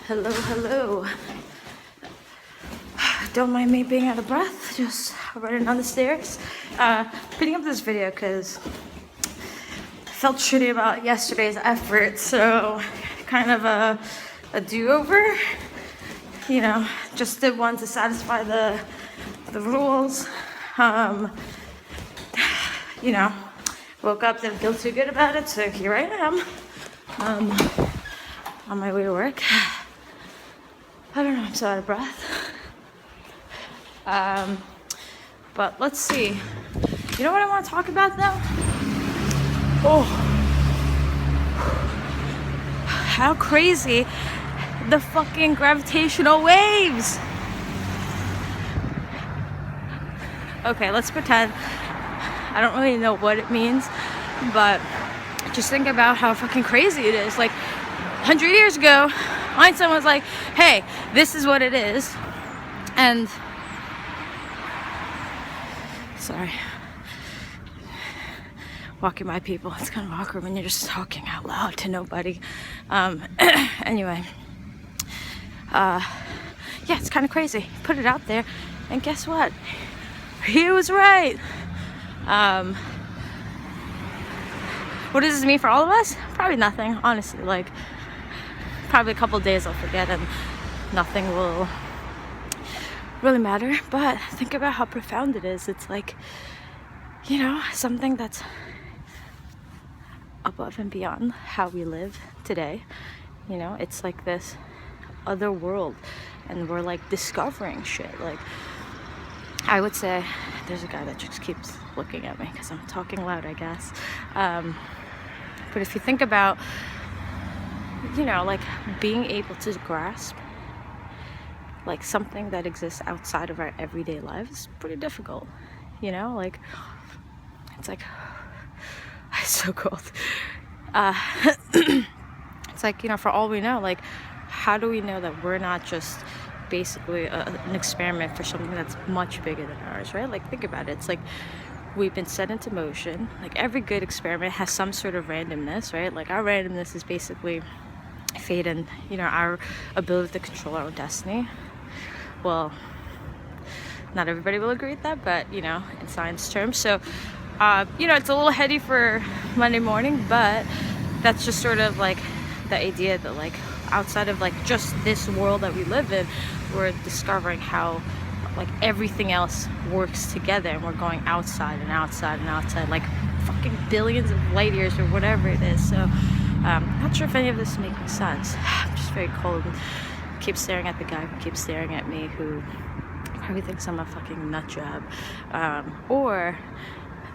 Hello, hello. Don't mind me being out of breath, just running down the stairs. Putting up this video because I felt shitty about yesterday's effort, so kind of a do-over. You know, just did one to satisfy the rules. You know, woke up, didn't feel too good about it, so here I am. On my way to work. I don't know, I'm so out of breath. But let's see. You know what I want to talk about though? Oh, how crazy the fucking gravitational waves. Okay, let's pretend. I don't really know what it means, but just think about how fucking crazy it is. Like 100 years ago, Einstein was like, hey, this is what it is. And sorry, walking by people, it's kind of awkward when you're just talking out loud to nobody. Anyway, yeah, it's kind of crazy. Put it out there, and guess what? He was right. What does this mean for all of us? Probably nothing, honestly. Like, probably a couple days I'll forget and nothing will really matter. But think about how profound it is. It's like, you know, something that's above and beyond how we live today. You know, it's like this other world, and we're like discovering shit. Like, I would say there's a guy that just keeps looking at me because I'm talking loud, I guess. But if you think about, you know, like being able to grasp like something that exists outside of our everyday lives, pretty difficult, you know? Like, it's like, it's so cold. It's like, you know, for all we know, like, how do we know that we're not just basically an experiment for something that's much bigger than ours, right? Like, think about it. It's like we've been set into motion. Like, every good experiment has some sort of randomness, right? Like, our randomness is basically fate and, you know, our ability to control our own destiny. Well, not everybody will agree with that, but, you know, in science terms. So, you know, it's a little heady for Monday morning, but that's just sort of like the idea that, like, outside of like just this world that we live in, we're discovering how like everything else works together, and we're going outside and outside and outside, like fucking billions of light years or whatever it is. So not sure if any of this is making sense. I'm just very cold and keep staring at the guy who keeps staring at me, who probably thinks I'm a fucking nut job, or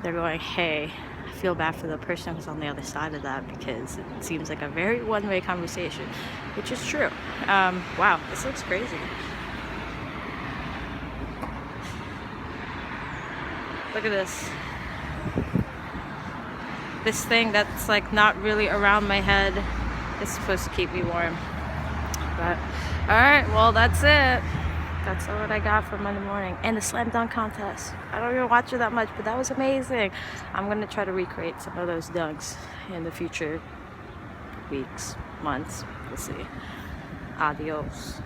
they're going, hey, I feel bad for the person who's on the other side of that, because it seems like a very one-way conversation, which is true. Wow, this looks crazy. Look at this. This thing that's like not really around my head is supposed to keep me warm. But alright, well, that's it. That's all that I got for Monday morning. And the slam dunk contest. I don't even watch it that much, but that was amazing. I'm gonna try to recreate some of those dunks in the future weeks, months. We'll see. Adios.